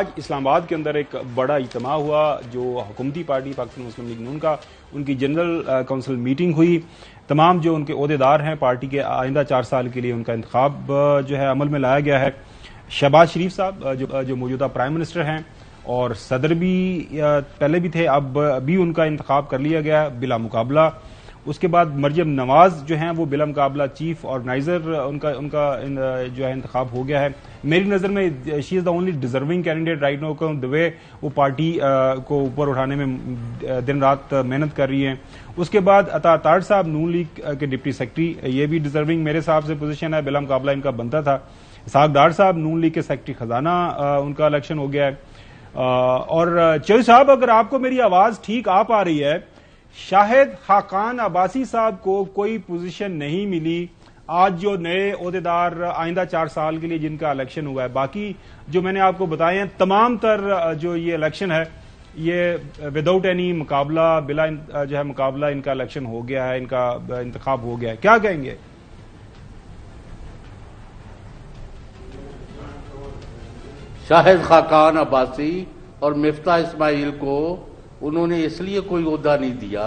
آج اسلام آباد کے اندر ایک بڑا اجتماع ہوا جو حکومتی پارٹی پاکستان مسلم لیگ نون کا ان کی جنرل کونسل میٹنگ ہوئی. تمام جو ان کے عہدیدار ہیں پارٹی کے آئندہ 4 سال کے لیے ان کا انتخاب جو ہے عمل میں لایا گیا ہے. شہباز شریف صاحب جو موجودہ پرائم منسٹر ہیں اور صدر بھی پہلے بھی تھے، اب بھی ان کا انتخاب کر لیا گیا بلا مقابلہ. اس کے بعد مریم نواز جو ہیں وہ بلا مقابلہ چیف آرگنائزر ان کا جو ہے انتخاب ہو گیا ہے. میری نظر میں she is the only deserving candidate right now, the way وہ پارٹی کو اوپر اٹھانے میں دن رات محنت کر رہی ہیں. اس کے بعد عطا تاڑ صاحب نون لیگ کے ڈپٹی سیکرٹری، یہ بھی ڈیزرونگ میرے حساب سے پوزیشن ہے، بلا مقابلہ ان کا بنتا تھا. اسحاق ڈار صاحب نون لیگ کے سیکرٹری خزانہ، ان کا الیکشن ہو گیا ہے. اور چوہدری صاحب اگر آپ کو میری آواز ٹھیک آ پا رہی ہے، شاہد خاقان عباسی صاحب کو کوئی پوزیشن نہیں ملی. آج جو نئے عہدیدار آئندہ 4 سال کے لیے جن کا الیکشن ہوا ہے، باقی جو میں نے آپ کو بتائے ہیں تمام تر جو یہ الیکشن ہے یہ وداؤٹ اینی مقابلہ، بلا جو ہے مقابلہ ان کا الیکشن ہو گیا ہے، ان کا انتخاب ہو گیا ہے. کیا کہیں گے؟ شاہد خاقان عباسی اور مفتاح اسماعیل کو انہوں نے اس لیے کوئی عہدہ نہیں دیا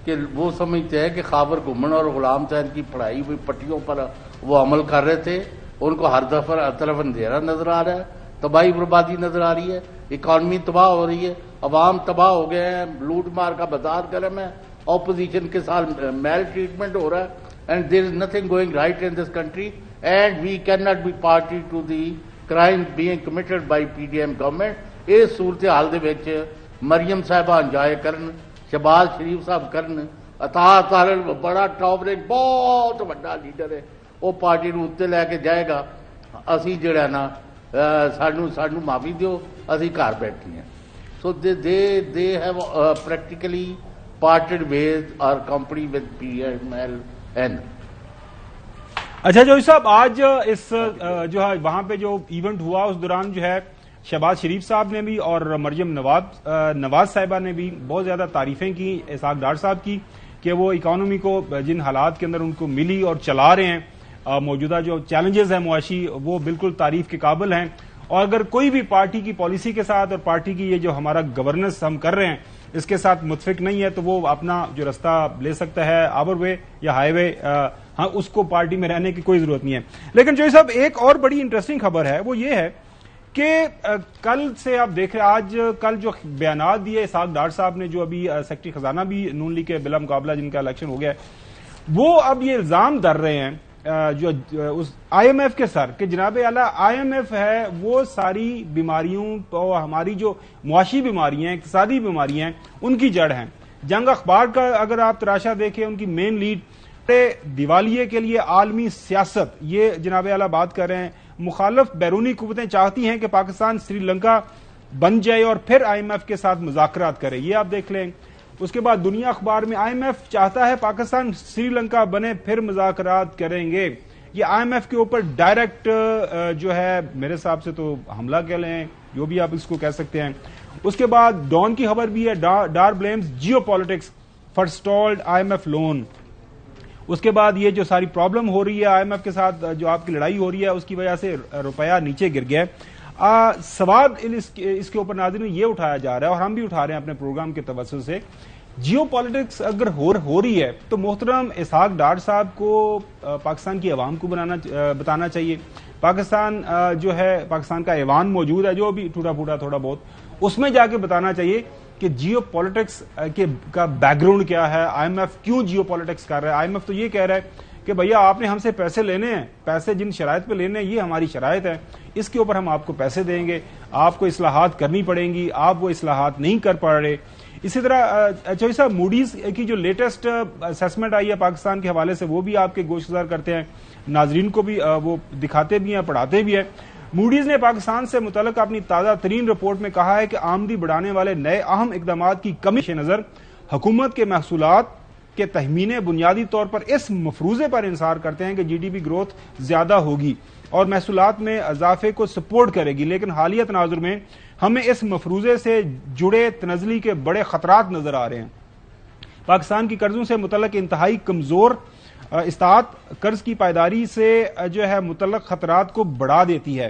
کہ وہ سمجھتے ہیں کہ خاور گھمن اور غلام حسین کی پڑھائی ہوئی پٹیوں پر وہ عمل کر رہے تھے. ان کو ہر دفعہ طرف اندھیرا نظر آ رہا ہے، تباہی بربادی نظر آ رہی ہے، اکانومی تباہ ہو رہی ہے، عوام تباہ ہو گئے ہیں، لوٹ مار کا بازار گرم ہے، اپوزیشن کے ساتھ میل ٹریٹمنٹ ہو رہا ہے. And there is nothing going right in this country and we can not be party to the crime being committed by P D M government. اس صورتحال دے وچ مریم صاحبہ انجوائے کرن، شہباز شریف صاحب کرن، عطا تارڑ بڑا ٹاپ رینک بہت بڑا لیڈر ہے، وہ پارٹی نو اتنے لے کے جائے گا. اسی جڑا نا سانو معافی دیو، اسی گھر بیٹھے ہیں. So they have practically parted ways اور company with P M L N. اچھا چوہدری صاحب، آج اس جو ہے وہاں پہ جو ایونٹ ہوا اس دوران جو ہے شہباز شریف صاحب نے بھی اور مریم نواز صاحبہ نے بھی بہت زیادہ تعریفیں کی اسحاق ڈار صاحب کی کہ وہ اکانومی کو جن حالات کے اندر ان کو ملی اور چلا رہے ہیں، موجودہ جو چیلنجز ہیں معاشی، وہ بالکل تعریف کے قابل ہیں. اور اگر کوئی بھی پارٹی کی پالیسی کے ساتھ اور پارٹی کی یہ جو ہمارا گورننس ہم کر رہے ہیں اس کے ساتھ متفق نہیں ہے تو وہ اپنا جو رستہ لے سکتا ہے، آور وے یا ہائی وے. ہاں، اس کو پارٹی میں رہنے کی کوئی ضرورت نہیں ہے. لیکن چوہدری صاحب ایک اور بڑی انٹرسٹنگ خبر ہے، وہ یہ ہے کہ کل سے آپ دیکھ رہے ہیں، کل جو بیانات دیے اسحاق ڈار صاحب نے، جو ابھی سیکرٹری خزانہ بھی نون لیگ کے بلا مقابلہ جن کا الیکشن ہو گیا ہے، وہ اب یہ الزام در رہے ہیں جو اس آئی ایم ایف کے سر کہ جناب اعلیٰ آئی ایم ایف ہے وہ ساری بیماریوں اور ہماری جو معاشی بیماریاں ہیں، اقتصادی بیماریاں ہیں، ان کی جڑ ہیں. جنگ اخبار کا اگر آپ تراشا دیکھیں، ان کی مین لیڈ دیوالیے کے لیے عالمی سیاست، یہ جناب اعلیٰ بات کر رہے ہیں. مخالف بیرونی قوتیں چاہتی ہیں کہ پاکستان سری لنکا بن جائے اور پھر آئی ایم ایف کے ساتھ مذاکرات کرے، یہ آپ دیکھ لیں. اس کے بعد دنیا اخبار میں آئی ایم ایف چاہتا ہے پاکستان سری لنکا بنے پھر مذاکرات کریں گے. یہ آئی ایم ایف کے اوپر ڈائریکٹ جو ہے میرے حساب سے تو حملہ کہہ لیں، جو بھی آپ اس کو کہہ سکتے ہیں. اس کے بعد ڈان کی خبر بھی ہے، Dar blames geopolitics for stalled I M F loan. اس کے بعد یہ جو ساری پرابلم ہو رہی ہے آئی ایم ایف کے ساتھ، جو آپ کی لڑائی ہو رہی ہے، اس کی وجہ سے روپیہ نیچے گر گیا ہے. سوال اس کے اوپر ناظرین یہ اٹھایا جا رہا ہے اور ہم بھی اٹھا رہے ہیں اپنے پروگرام کے توسط سے، جیو پالیٹکس اگر ہو رہی ہے تو محترم اسحاق ڈار صاحب کو پاکستان کی عوام کو بتانا چاہیے. پاکستان جو ہے، پاکستان کا ایوان موجود ہے جو بھی ٹوٹا پھوٹا تھوڑا بہت، اس میں جا کے بتانا چاہیے کہ جیو پالیٹکس کا بیک گراؤنڈ کیا ہے، آئی ایم ایف کیوں جیو پالیٹکس کر رہا ہے. آئی ایم ایف تو یہ کہہ رہا ہے کہ بھیا آپ نے ہم سے پیسے لینے ہیں، پیسے جن شرائط پہ لینے ہیں یہ ہماری شرائط ہے، اس کے اوپر ہم آپ کو پیسے دیں گے، آپ کو اصلاحات کرنی پڑیں گی، آپ وہ اصلاحات نہیں کر پا رہے. اسی طرح چوہدری صاحب موڈیز کی جو لیٹسٹ اسیسمنٹ آئی ہے پاکستان کے حوالے سے، وہ بھی آپ کے گوش گزار کرتے ہیں، ناظرین کو بھی وہ دکھاتے بھی ہیں، پڑھاتے بھی ہیں. موڈیز نے پاکستان سے متعلق اپنی تازہ ترین رپورٹ میں کہا ہے کہ آمدنی بڑھانے والے نئے اہم اقدامات کی کمی کے نظر حکومت کے محصولات کے تخمینے بنیادی طور پر اس مفروضے پر انحصار کرتے ہیں کہ جی ڈی پی گروتھ زیادہ ہوگی اور محصولات میں اضافے کو سپورٹ کرے گی. لیکن حالیہ تناظر میں ہمیں اس مفروضے سے جڑے تنزلی کے بڑے خطرات نظر آ رہے ہیں. پاکستان کی قرضوں سے متعلق انتہائی کمزور اطاعت قرض کی پائیداری سے جو ہے متعلق خطرات کو بڑھا دیتی ہے.